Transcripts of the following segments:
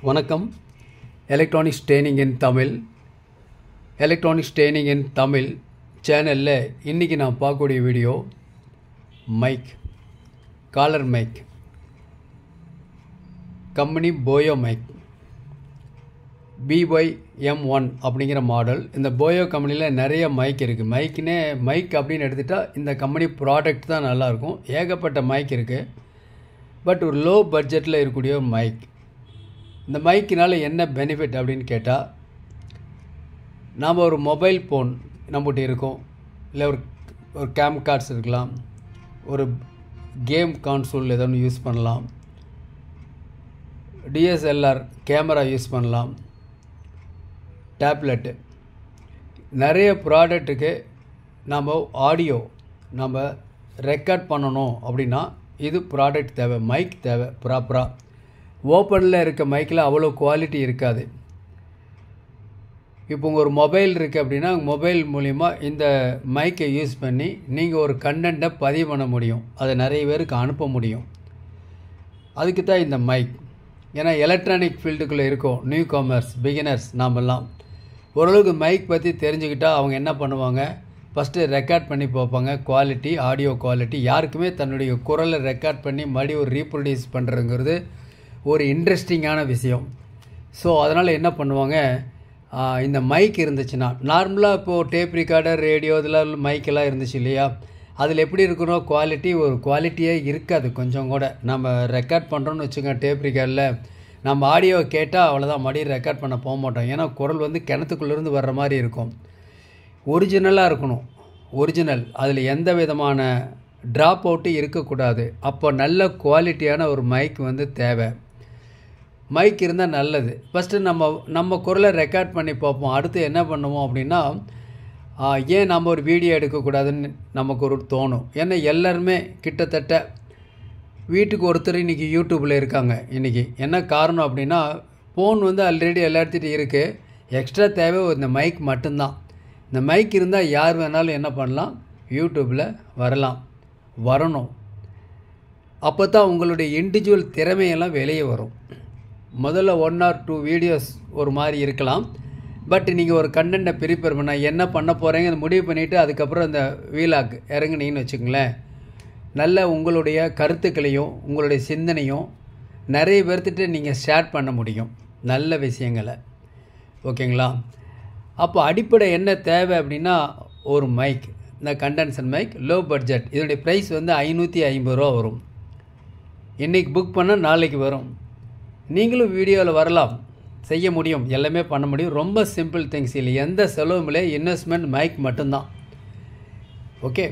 வணக்கம். Electronics training இன் தமிழ் சேனலில் இன்றைக்கி நான் பார்க்கக்கூடிய video mic, collar mic, company Boya mic BYM1 அப்படிங்கிற மாடல். இந்த போயோ கம்பெனியில் நிறைய மைக் இருக்குது. மைக் அப்படின்னு எடுத்துகிட்டால் இந்த கம்பெனி ப்ராடக்ட் தான் நல்லாயிருக்கும். ஏகப்பட்ட மைக் இருக்குது. பட் ஒரு லோ பட்ஜெட்டில் இருக்கக்கூடிய ஒரு மைக். இந்த மைக்கினால் என்ன பெனிஃபிட் அப்படின்னு கேட்டால், நாம் ஒரு மொபைல் ஃபோன் நம்மகிட்ட இருக்கும், இல்லை ஒரு கேம் கார்ட்ஸ் இருக்கலாம், ஒரு கேம் கான்சோல் ஏதோ ஒன்று யூஸ் பண்ணலாம், DSLR கேமரா யூஸ் பண்ணலாம், டேப்லெட்டு, நிறைய ப்ராடக்ட்டுக்கு நாம் ஆடியோ நம்ம ரெக்கார்ட் பண்ணணும் அப்படின்னா இது ப்ராடக்ட் தேவை, மைக் தேவை. ப்ராப்பராக ஓப்பனில் இருக்க மைக்கில் அவ்வளோ குவாலிட்டி இருக்காது. இப்போ உங்கள் ஒரு மொபைல் இருக்குது அப்படின்னா மொபைல் மூலிமா இந்த மைக்கை யூஸ் பண்ணி நீங்கள் ஒரு கண்டென்ட்டை பதிவு பண்ண முடியும், அதை நிறைய பேருக்கு அனுப்ப முடியும். அதுக்கு தான் இந்த மைக். ஏன்னா எலக்ட்ரானிக் ஃபீல்டுக்குள்ளே இருக்கோம், நியூ கமர்ஸ், பிகினர்ஸ். நாமெல்லாம் ஓரளவுக்கு மைக் பற்றி தெரிஞ்சுக்கிட்டால் அவங்க என்ன பண்ணுவாங்க, ஃபஸ்ட்டு ரெக்கார்ட் பண்ணி பார்ப்பாங்க. Quality, audio quality. யாருக்குமே தன்னுடைய குரலை ரெக்கார்ட் பண்ணி மறுபடியும் ஒரு ரீப்ரொடியூஸ் பண்ணுறதுங்கிறது ஒரு இன்ட்ரெஸ்டிங்கான விஷயம். ஸோ அதனால் என்ன பண்ணுவாங்க, இந்த மைக் இருந்துச்சுன்னா, நார்மலாக இப்போது டேப் ரெக்கார்டர், ரேடியோ இதெல்லாம் மைக்கெல்லாம் இருந்துச்சு இல்லையா, அதில் எப்படி இருக்கணும், குவாலிட்டி ஒரு குவாலிட்டியே இருக்காது கொஞ்சம் கூட. நம்ம ரெக்கார்ட் பண்ணுறோன்னு வச்சுக்கோங்க, டேப் ரெக்கார்டில் நம்ம ஆடியோ கேட்டால் அவ்வளோதான், மறுபடியும் ரெக்கார்ட் பண்ண போக மாட்டோம். ஏன்னா குரல் வந்து கிணத்துக்குள்ளேருந்து வர்ற மாதிரி இருக்கும். ஒரிஜினலாக இருக்கணும், ஒரிஜினல். அதில் எந்த விதமான ட்ராப் அவுட்டு இருக்கக்கூடாது. அப்போ நல்ல குவாலிட்டியான ஒரு மைக் வந்து தேவை. மைக் இருந்தால் நல்லது. ஃபஸ்ட்டு நம்ம குரலை ரெக்கார்ட் பண்ணி பார்ப்போம். அடுத்து என்ன பண்ணுவோம் அப்படின்னா, ஏன் நம்ம ஒரு வீடியோ எடுக்கக்கூடாதுன்னு நமக்கு ஒரு தோணும். ஏன்னா எல்லாருமே கிட்டத்தட்ட வீட்டுக்கு ஒருத்தர் இன்றைக்கி யூடியூப்பில் இருக்காங்க. இன்றைக்கி என்ன காரணம் அப்படின்னா, ஃபோன் வந்து ஆல்ரெடி எல்லாத்துட்டும் இருக்குது. எக்ஸ்ட்ரா தேவை இந்த மைக் மட்டும்தான். இந்த மைக் இருந்தால் யார் வேணாலும் என்ன பண்ணலாம், யூடியூப்பில் வரணும். அப்போ தான் உங்களுடைய இண்டிவிஜுவல் திறமையெல்லாம் வெளியே வரும். முதல்ல 1 or 2 வீடியோஸ் ஒரு மாதிரி இருக்கலாம். பட் நீங்கள் ஒரு கண்டென்ட்டை ப்ரிப்பேர் பண்ண என்ன பண்ண போகிறீங்க அதை முடிவு பண்ணிவிட்டு அதுக்கப்புறம் இந்த வீலாக் இறங்குனீங்கன்னு வச்சுங்களேன், நல்ல உங்களுடைய கருத்துக்களையும் உங்களுடைய சிந்தனையும் நிறைய பேர்த்துட்டு நீங்கள் ஷேர் பண்ண முடியும், நல்ல விஷயங்களை. ஓகேங்களா? அப்போ அடிப்படை என்ன தேவை அப்படின்னா ஒரு மைக். இந்த கண்டென்சர் மைக் லோ பட்ஜெட். இதனுடைய ப்ரைஸ் வந்து 550 ரூபா வரும். இன்றைக்கி புக் பண்ணால் நாளைக்கு வரும். நீங்களும் வீடியோவில் வரலாம், செய்ய முடியும், எல்லாமே பண்ண முடியும். ரொம்ப சிம்பிள் திங்ஸ் இல்லை, எந்த செலவும் இல்லை. இன்வெஸ்ட்மெண்ட் மைக் மட்டும்தான். ஓகே,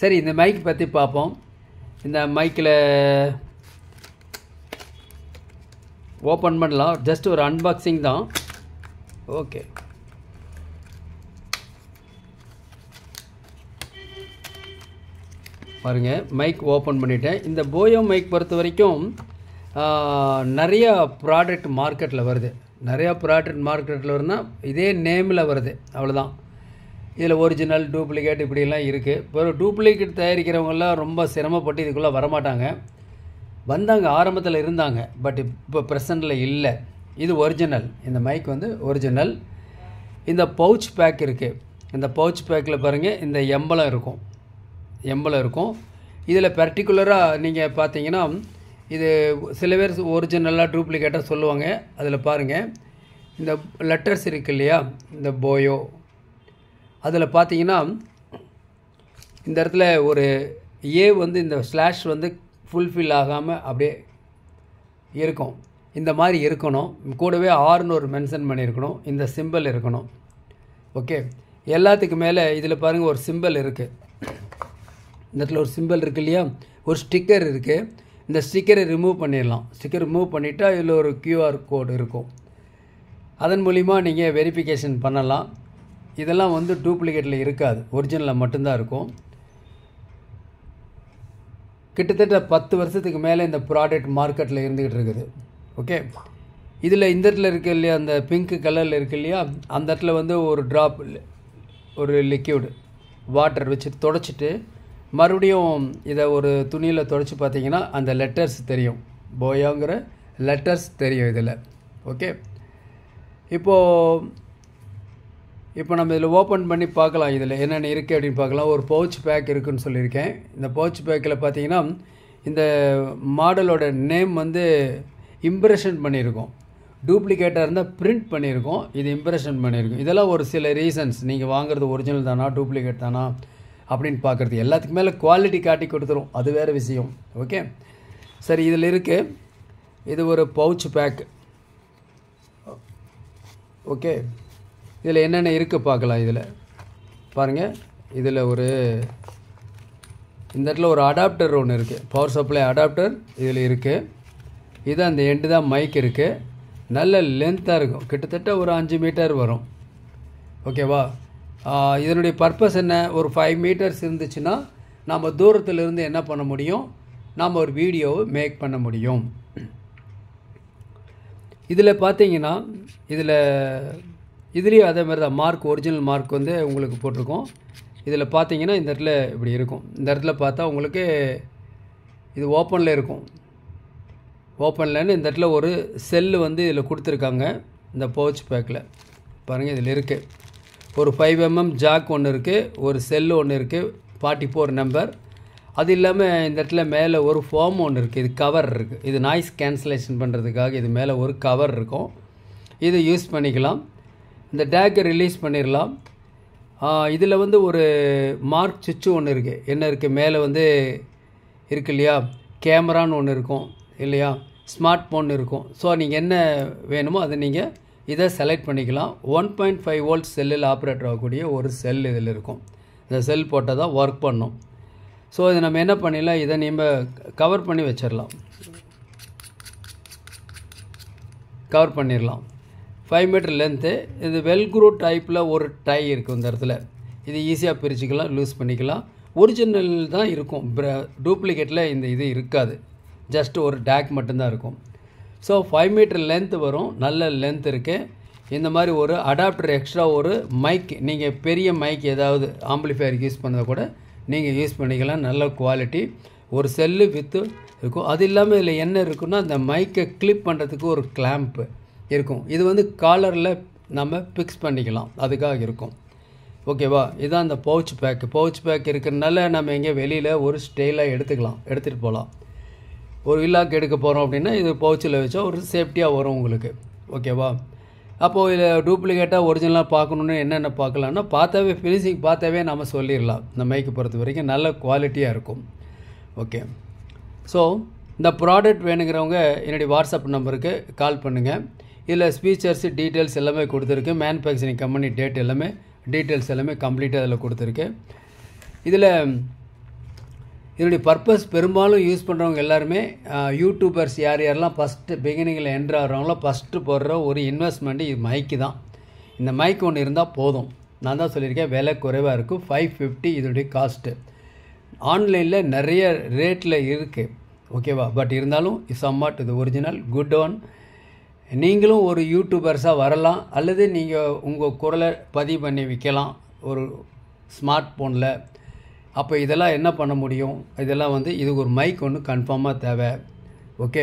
சரி, இந்த மைக் பற்றி பார்ப்போம். இந்த மைக்கில் ஓப்பன் பண்ணலாம், ஜஸ்ட் ஒரு அன்பாக்சிங் தான். ஓகே, பாருங்கள், மைக் ஓப்பன் பண்ணிட்டேன். இந்த போயோ மைக் பொறுத்த வரைக்கும் நிறையா ப்ராடக்ட் மார்க்கெட்டில் வருது. வருதுன்னா இதே நேமில் வருது, அவ்வளோதான். இதில் ஒரிஜினல், டூப்ளிகேட் இப்படிலாம் இருக்குது. இப்போ டூப்ளிகேட் தயாரிக்கிறவங்கெல்லாம் ரொம்ப சிரமப்பட்டு இதுக்குள்ளே வரமாட்டாங்க. வந்தாங்க, ஆரம்பத்தில் இருந்தாங்க. பட் இப்போ ப்ரெசண்டில் இல்லை. இது ஒரிஜினல். இந்த மைக் வந்து ஒரிஜினல். இந்த பவுச் பேக் இருக்குது. இந்த பவுச் பேக்கில் பாருங்கள், இந்த எம்பளம் இருக்கும். இதில் பர்டிகுலராக நீங்கள் பார்த்தீங்கன்னா, இது சில பேர் ஒரிஜினலாக டூப்ளிகேட்டாக சொல்லுவாங்க. அதில் பாருங்கள், இந்த லெட்டர்ஸ் இருக்குது இல்லையா, இந்த போயோ, அதில் பார்த்தீங்கன்னா இந்த இடத்துல ஒரு ஏ வந்து இந்த ஸ்லாஷ் வந்து ஃபுல்ஃபில் ஆகாமல் அப்படியே இருக்கும். இந்த மாதிரி இருக்கணும். கூடவே ஆர்னு ஒரு மென்ஷன் பண்ணியிருக்கணும். இந்த சிம்பிள் இருக்கணும். ஓகே, எல்லாத்துக்கு மேலே இதில் பாருங்கள் ஒரு சிம்பிள் இருக்குது. இந்த இடத்துல ஒரு சிம்பிள் இருக்குது இல்லையா, ஒரு ஸ்டிக்கர் இருக்குது. இந்த ஸ்டிக்கரை ரிமூவ் பண்ணிடலாம். ஸ்டிக்கர் ரிமூவ் பண்ணிவிட்டால் இதில் ஒரு QR கோடு இருக்கும். அதன் மூலிமா நீங்கள் வெரிஃபிகேஷன் பண்ணலாம். இதெல்லாம் வந்து டூப்ளிகேட்டில் இருக்காது, ஒரிஜினலில் மட்டும்தான் இருக்கும். கிட்டத்தட்ட 10 வருஷத்துக்கு மேலே இந்த ப்ராடக்ட் மார்க்கெட்டில் இருந்துக்கிட்டு இருக்குது. ஓகே, இதில் இந்த இடத்துல இருக்குது இல்லையா, அந்த பிங்க் கலரில் இருக்குது இல்லையா, அந்த இடத்துல வந்து ஒரு ட்ராப், ஒரு லிக்யூடு வாட்டர் வச்சு தொடச்சிட்டு மறுபடியும் இதை ஒரு துணியில் துடைச்சி பார்த்தீங்கன்னா அந்த லெட்டர்ஸ் தெரியும், போயோங்கிற லெட்டர்ஸ் தெரியும் இதில். ஓகே, இப்போ நம்ம இதில் ஓப்பன் பண்ணி பார்க்கலாம். இதில் என்னென்ன இருக்குது அப்படின்னு பார்க்கலாம். ஒரு பவுச் பேக் இருக்குதுன்னு சொல்லியிருக்கேன். இந்த பவுச் பேக்கில் பார்த்தீங்கன்னா இந்த மாடலோட நேம் வந்து இம்ப்ரெஷன் பண்ணியிருக்கோம். டூப்ளிகேட்டாக இருந்தால் பிரிண்ட் பண்ணியிருக்கோம், இது இம்ப்ரெஷன் பண்ணியிருக்கோம். இதெல்லாம் ஒரு சில ரீசன்ஸ். நீங்கள் வாங்குறது ஒரிஜினல் தானா டூப்ளிகேட் தானா அப்படின்னு பார்க்குறது. எல்லாத்துக்கு மேலே குவாலிட்டி காட்டி கொடுத்துரும், அது வேறு விஷயம். ஓகே, சரி, இதில் இருக்குது. இது ஒரு பவுச் பேக். ஓகே, இதில் என்னென்ன இருக்குது பார்க்கலாம். இதில் பாருங்கள், இதில் இந்த இடத்துல ஒரு அடாப்டர் ஒன்று இருக்குது, பவர் சப்ளை அடாப்டர் இதில் இருக்குது. இது அந்த எண்டு தான் மைக் இருக்குது. நல்ல லென்த்தாக இருக்கும், கிட்டத்தட்ட ஒரு 5 மீட்டர் வரும். ஓகேவா? இதனுடைய பர்பஸ் என்ன? ஒரு 5 மீட்டர்ஸ் இருந்துச்சுன்னா நம்ம தூரத்திலிருந்து என்ன பண்ண முடியும், நாம் ஒரு வீடியோவை மேக் பண்ண முடியும். இதில் பார்த்தீங்கன்னா இதுலேயும் அதே மாதிரி தான் மார்க், ஒரிஜினல் மார்க் வந்து உங்களுக்கு போட்டிருக்கோம். இதில் பார்த்தீங்கன்னா இந்த இடத்துல இப்படி இருக்கும். இந்த இடத்துல பார்த்தா உங்களுக்கு இது ஓப்பனில் இருக்கும். ஓப்பன்லன்னு இந்த இடத்துல ஒரு செல்லு வந்து இதில் கொடுத்துருக்காங்க. இந்த பவுச் பேக்கில் பாருங்கள், இதில் இருக்குது. ஒரு 5mm ஜாக் ஒன்று இருக்குது, ஒரு செல்லு ஒன்று இருக்குது, 44 நம்பர். அது இல்லாமல் இந்த இடத்துல மேலே ஒரு ஃபார்ம் ஒன்று இருக்குது, இது கவர் இருக்குது. இது நாய்ஸ் கேன்சலேஷன் பண்ணுறதுக்காக இது மேலே ஒரு கவர் இருக்கும், இது யூஸ் பண்ணிக்கலாம். இந்த டேக்கை ரிலீஸ் பண்ணிடலாம். இதில் வந்து ஒரு மார்க் சுவிட்சு ஒன்று இருக்குது. என்ன இருக்குது மேலே வந்து இருக்கு இல்லையா, கேமரான்னு ஒன்று இருக்கும் இல்லையா, ஸ்மார்ட் ஃபோன் இருக்கும். ஸோ நீங்கள் என்ன வேணுமோ அதை நீங்கள் இதை செலக்ட் பண்ணிக்கலாம். 1.5 வோல்ட் செல்லில் ஆப்ரேட் ஆகக்கூடிய ஒரு செல் இதில் இருக்கும். இந்த செல் போட்டால் தான் ஒர்க் பண்ணும். ஸோ இது நம்ம என்ன பண்ணிடலாம், இதை நம்ம கவர் பண்ணி வச்சிடலாம். கவர் பண்ணிடலாம். 5 மீட்டர் லென்த்து. இது வெல்க்ரூ டைப்பில் ஒரு டை இருக்கும் இந்த இடத்துல. இது ஈஸியாக பிரிச்சுக்கலாம், லூஸ் பண்ணிக்கலாம். ஒரிஜினல் தான் இருக்கும், டூப்ளிகேட்டில் இந்த இது இருக்காது. ஜஸ்ட் ஒரு டேக் மட்டும்தான் இருக்கும். ஸோ 5 மீட்டர் லென்த்து வரும், நல்ல லென்த் இருக்குது. இந்த மாதிரி ஒரு அடாப்டர் எக்ஸ்ட்ரா ஒரு மைக், நீங்கள் பெரிய மைக் ஏதாவது ஆம்பிளிஃபையருக்கு யூஸ் பண்ணதை கூட நீங்கள் யூஸ் பண்ணிக்கலாம். நல்ல குவாலிட்டி. ஒரு செல்லு வித்து இருக்கும். அது இல்லாமல் இதில் என்ன இருக்குன்னா, அந்த மைக்கை கிளிப் பண்ணுறதுக்கு ஒரு கிளாம்ப்பு இருக்கும். இது வந்து காலரில் நம்ம ஃபிக்ஸ் பண்ணிக்கலாம், அதுக்காக இருக்கும். ஓகேவா? இதுதான் அந்த பவுச் பேக்கு. பவுச் பேக் இருக்கிறதுனால நம்ம எங்கே வெளியில் ஒரு ஸ்டைலாக எடுத்துகிட்டு போகலாம். ஒரு வில்லாக்கு எடுக்க போகிறோம் அப்படின்னா இது பவுச்சில் வச்சா ஒரு சேஃப்டியாக வரும் உங்களுக்கு. ஓகேவா? அப்போது இதில் டூப்ளிகேட்டாக ஒரிஜினலாக பார்க்கணுன்னு என்னென்ன பார்க்கலான்னா, பார்த்தாவே ஃபினிஷிங் பார்த்தாவே நம்ம சொல்லிடலாம். இந்த மைக்கு பொறுத்த வரைக்கும் நல்ல குவாலிட்டியாக இருக்கும். ஓகே, ஸோ இந்த ப்ராடக்ட் வேணுங்கிறவங்க என்னுடைய வாட்ஸ்அப் நம்பருக்கு கால் பண்ணுங்கள். இதில் ஃபீச்சர்ஸு டீட்டெயில்ஸ் எல்லாமே கொடுத்துருக்கு. மேனுஃபேக்சரிங் கம்பெனி டேட் எல்லாமே டீட்டெயில்ஸ் எல்லாமே கம்ப்ளீட்டாக அதில் கொடுத்துருக்கு. இதனுடைய பர்பஸ் பெரும்பாலும் யூஸ் பண்ணுறவங்க எல்லாருமே யூடியூபர்ஸ் யாரெல்லாம் ஃபஸ்ட்டு பிகினிங்கில் என்ட்ரு ஆகிறவங்களோ ஃபஸ்ட்டு போடுற ஒரு இன்வெஸ்ட்மெண்ட்டு இது மைக்கு தான். இந்த மைக் ஒன்று இருந்தால் போதும். நான் தான் சொல்லியிருக்கேன், விலை குறைவாக இருக்கும். 550 இதனுடைய காஸ்ட்டு. ஆன்லைனில் நிறைய ரேட்டில் இருக்குது. ஓகேவா? பட் இருந்தாலும் சம்மாட் இது ஒரிஜினல் குட் ஒன். நீங்களும் ஒரு யூடியூபர்ஸாக வரலாம், அல்லது நீங்கள் உங்கள் குரலை பதிவு பண்ணி விற்கலாம் ஒரு ஸ்மார்ட் ஃபோனில். அப்போ இதெல்லாம் என்ன பண்ண முடியும், இதெல்லாம் வந்து இதுக்கு ஒரு மைக் ஒன்று கன்ஃபார்மாக தேவை. ஓகே,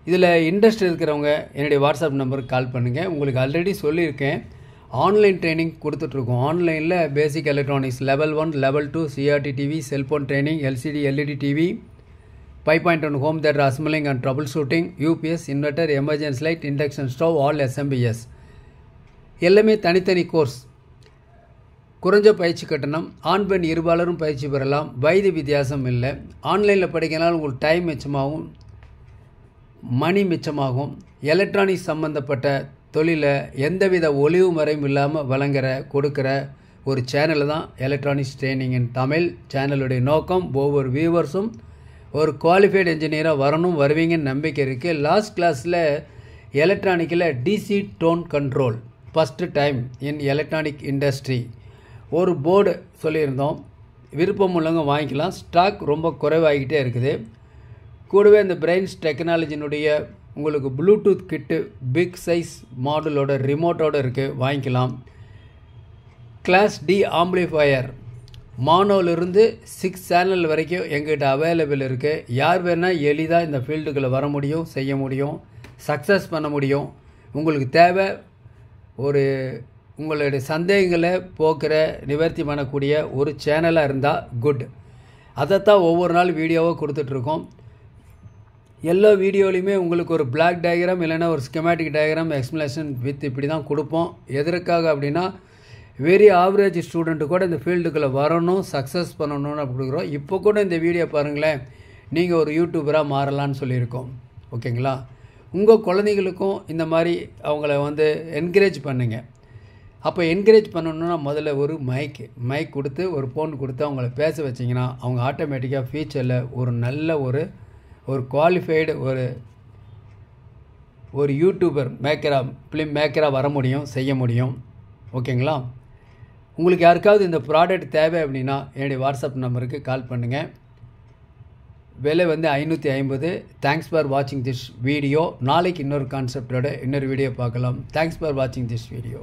இதில் இன்ட்ரெஸ்ட் இருக்கிறவங்க என்னுடைய வாட்ஸ்அப் நம்பருக்கு கால் பண்ணுங்கள். உங்களுக்கு ஆல்ரெடி சொல்லியிருக்கேன், ஆன்லைன் ட்ரைனிங் கொடுத்துட்ருக்கோம். ஆன்லைனில் basic electronics level 1 level 2 CRT TV, cellphone training, LCD LED TV, 5.1 home theatre assembling and troubleshooting, UPS, inverter, emergency light, induction stove, all SMPS எல்லாமே தனித்தனி கோர்ஸ். குறைஞ்ச பயிற்சி கட்டணம். ஆண் பெண் இருபாலரும் பயிற்சி பெறலாம். வயது வித்தியாசம் இல்லை. ஆன்லைனில் படிக்கிறனால உங்களுக்கு டைம் மிச்சமாகும், மணி மிச்சமாகும். எலக்ட்ரானிக்ஸ் சம்மந்தப்பட்ட தொழிலை எந்தவித ஒளிவு மறைவும் இல்லாமல் கொடுக்குற ஒரு சேனல் தான் எலக்ட்ரானிக்ஸ் ட்ரைனிங் இன் தமிழ். சேனலுடைய நோக்கம் ஒவ்வொரு வியூவர்ஸும் ஒரு குவாலிஃபைடு என்ஜினியராக வருவீங்கன்னு நம்பிக்கை இருக்குது. லாஸ்ட் கிளாஸில் எலக்ட்ரானிக்கில் DC tone control first time in electronic industry ஒரு போர்டு சொல்லியிருந்தோம். விருப்பம் உள்ளவங்க வாங்கிக்கலாம். ஸ்டாக் ரொம்ப குறைவாகிக்கிட்டே இருக்குது. கூடவே இந்த பிரெயின்ஸ் டெக்னாலஜினுடைய உங்களுக்கு ப்ளூடூத் கிட்டு பிக் சைஸ் மாடலோட ரிமோட்டோடு இருக்குது, வாங்கிக்கலாம். கிளாஸ் டி ஆம்பிளிஃபையர் மானோவிலிருந்து 6 சேனல் வரைக்கும் எங்கள்கிட்ட அவைலபிள் இருக்குது. யார் வேணால் எளிதாக இந்த ஃபீல்டுக்குள்ளே வர முடியும், செய்ய முடியும். சக்ஸஸ் பண்ண முடியும். உங்களுக்கு தேவை ஒரு உங்களுடைய சந்தேகங்களை போக்குற நிவர்த்தி பண்ணக்கூடிய ஒரு சேனலாக இருந்தால் குட். அதைத்தான் ஒவ்வொரு நாள் வீடியோவாக கொடுத்துட்ருக்கோம். எல்லா வீடியோலையுமே உங்களுக்கு ஒரு பிளாக் டயக்ராம் இல்லைன்னா ஒரு ஸ்கெமேட்டிக் டயக்ராம் எக்ஸ்ப்ளனேஷன் வித் இப்படி தான் கொடுப்போம். எதற்காக அப்படின்னா வெரி ஆவரேஜ் ஸ்டூடெண்ட்டு கூட இந்த ஃபீல்டுக்குள்ளே வரணும், சக்ஸஸ் பண்ணணும்னு அப்படி கொடுக்குறோம். இப்போ கூட இந்த வீடியோ பாருங்களேன், நீங்கள் ஒரு யூடியூபராக மாறலான்னு சொல்லியிருக்கோம். ஓகேங்களா? உங்கள் குழந்தைகளுக்கும் இந்த மாதிரி அவங்கள என்கரேஜ் பண்ணுங்கள். அப்போ என்கரேஜ் பண்ணணுன்னா முதல்ல ஒரு மைக் கொடுத்து ஒரு ஃபோன் கொடுத்து அவங்கள பேச வச்சிங்கன்னா அவங்க ஆட்டோமேட்டிக்காக ஃபியூச்சரில் ஒரு நல்ல ஒரு குவாலிஃபைடு ஒரு யூடியூபர் ஃபிலிம் மேக்கராக வர முடியும், செய்ய முடியும். ஓகேங்களா? உங்களுக்கு யாருக்காவது இந்த ப்ராடக்ட் தேவை அப்படின்னா என்னுடைய வாட்ஸ்அப் நம்பருக்கு கால் பண்ணுங்கள். விலை 550. தேங்க்ஸ் ஃபார் வாட்சிங் திஸ் வீடியோ. நாளைக்கு இன்னொரு கான்செப்டோட இன்னொரு வீடியோ பார்க்கலாம். தேங்க்ஸ் ஃபார் வாட்சிங் திஸ் வீடியோ.